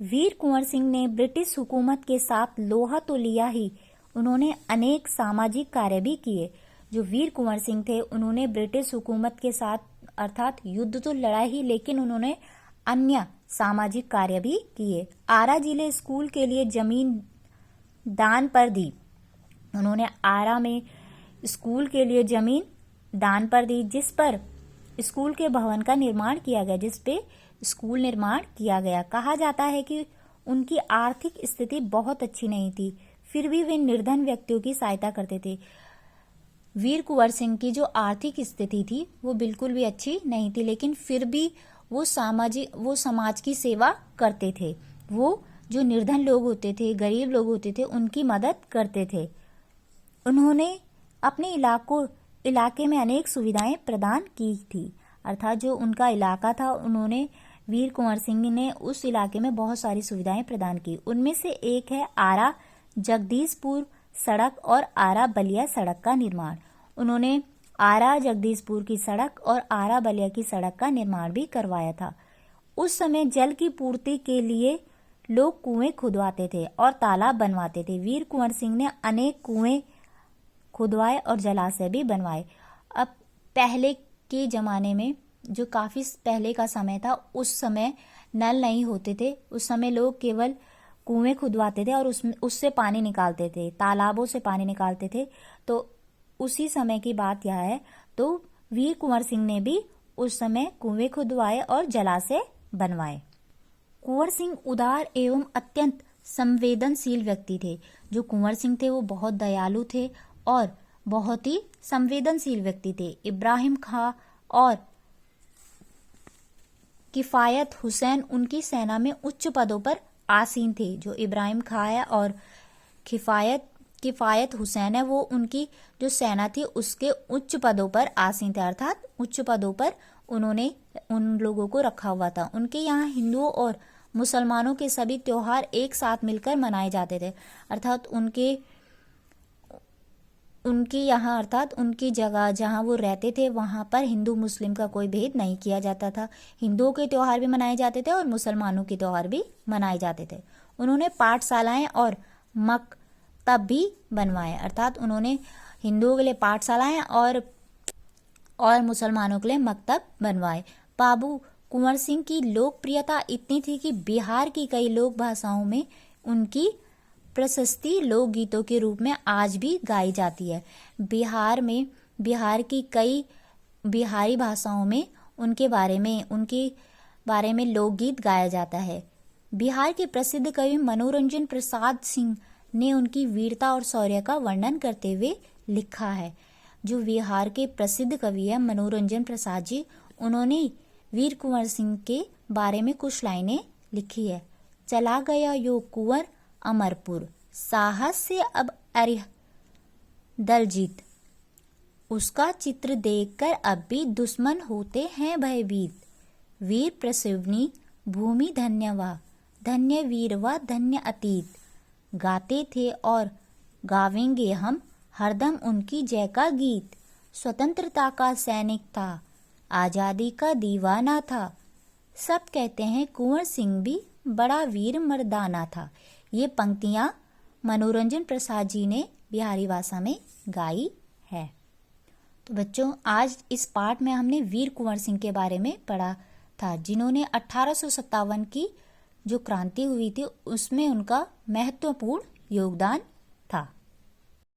वीर कुंवर सिंह ने ब्रिटिश हुकूमत के साथ लोहा तो लिया ही, उन्होंने अनेक सामाजिक कार्य भी किए। जो वीर कुंवर सिंह थे उन्होंने ब्रिटिश हुकूमत के साथ अर्थात युद्ध तो लड़ा ही, लेकिन उन्होंने अन्य सामाजिक कार्य भी किए। आरा जिले स्कूल के लिए जमीन दान पर दी। उन्होंने आरा में स्कूल के लिए जमीन दान पर दी, जिस पर स्कूल के भवन का निर्माण किया गया, जिस पे स्कूल निर्माण किया गया। कहा जाता है कि उनकी आर्थिक स्थिति बहुत अच्छी नहीं थी, फिर भी वे निर्धन व्यक्तियों की सहायता करते थे। वीर कुंवर सिंह की जो आर्थिक स्थिति थी वो बिल्कुल भी अच्छी नहीं थी, लेकिन फिर भी वो समाज की सेवा करते थे। वो जो निर्धन लोग होते थे, गरीब लोग होते थे, उनकी मदद करते थे। उन्होंने अपने इलाके में अनेक सुविधाएं प्रदान की थी, अर्थात जो उनका इलाका था उन्होंने वीर कुंवर सिंह ने उस इलाके में बहुत सारी सुविधाएं प्रदान की। उनमें से एक है आरा जगदीशपुर सड़क और आरा बलिया सड़क का निर्माण। उन्होंने आरा जगदीशपुर की सड़क और आरा बलिया की सड़क का निर्माण भी करवाया था। उस समय जल की पूर्ति के लिए लोग कुएं खुदवाते थे और तालाब बनवाते थे। वीर कुंवर सिंह ने अनेक कुएं खुदवाए और जलाशय भी बनवाए। अब पहले के जमाने में, जो काफी पहले का समय था, उस समय नल नहीं होते थे। उस समय लोग केवल कुएं खुदवाते थे और उससे पानी निकालते थे, तालाबों से पानी निकालते थे। तो उसी समय की बात यह है। तो वीर कुंवर सिंह ने भी उस समय कुएं खुदवाए और जलाशय बनवाए। कुंवर सिंह उदार एवं अत्यंत संवेदनशील व्यक्ति थे। जो कुंवर सिंह थे वो बहुत दयालु थे और बहुत ही संवेदनशील व्यक्ति थे। इब्राहिम खां और किफायत हुसैन उनकी सेना में उच्च पदों पर आसीन थे। जो इब्राहिम खां है और किफायत हुसैन है, वो उनकी जो सेना थी उसके उच्च पदों पर आसीन थे, अर्थात उच्च पदों पर उन्होंने उन लोगों को रखा हुआ था। उनके यहाँ हिंदुओं और मुसलमानों के सभी त्योहार एक साथ मिलकर मनाए जाते थे, अर्थात उनके यहाँ अर्थात उनकी जगह जहाँ वो रहते थे वहाँ पर हिंदू मुस्लिम का कोई भेद नहीं किया जाता था। हिंदुओं के त्योहार भी मनाए जाते थे और मुसलमानों के त्योहार भी मनाए जाते थे। उन्होंने पाठशालाएं और मकतब भी बनवाए, अर्थात उन्होंने हिंदुओं के लिए पाठशालाएं और मुसलमानों के लिए मकतब बनवाए। बाबू कुंवर सिंह की लोकप्रियता इतनी थी कि बिहार की कई लोक भाषाओं में उनकी प्रशस्ति लोकगीतों के रूप में आज भी गाई जाती है। बिहार की कई बिहारी भाषाओं में उनके बारे में लोकगीत गाया जाता है। बिहार के प्रसिद्ध कवि मनोरंजन प्रसाद सिंह ने उनकी वीरता और शौर्य का वर्णन करते हुए लिखा है। जो बिहार के प्रसिद्ध कवि है मनोरंजन प्रसाद जी, उन्होंने वीर कुंवर सिंह के बारे में कुछ लाइनें लिखी है। चला गया यो कुंवर अमरपुर, साहस से अब अरिह दलजीत, उसका चित्र देखकर अब भी दुश्मन होते हैं भयभीत। वीर प्रसिवनी भूमि धन्यवा, धन्य वीरवा धन्य अतीत, गाते थे और गावेंगे हम हरदम उनकी जय का गीत। स्वतंत्रता का सैनिक था, आजादी का दीवाना था, सब कहते हैं कुंवर सिंह भी बड़ा वीर मर्दाना था। ये पंक्तियां मनोरंजन प्रसाद जी ने बिहारी भाषा में गाई है। तो बच्चों, आज इस पाठ में हमने वीर कुंवर सिंह के बारे में पढ़ा था, जिन्होंने 1857 की जो क्रांति हुई थी उसमें उनका महत्वपूर्ण योगदान था।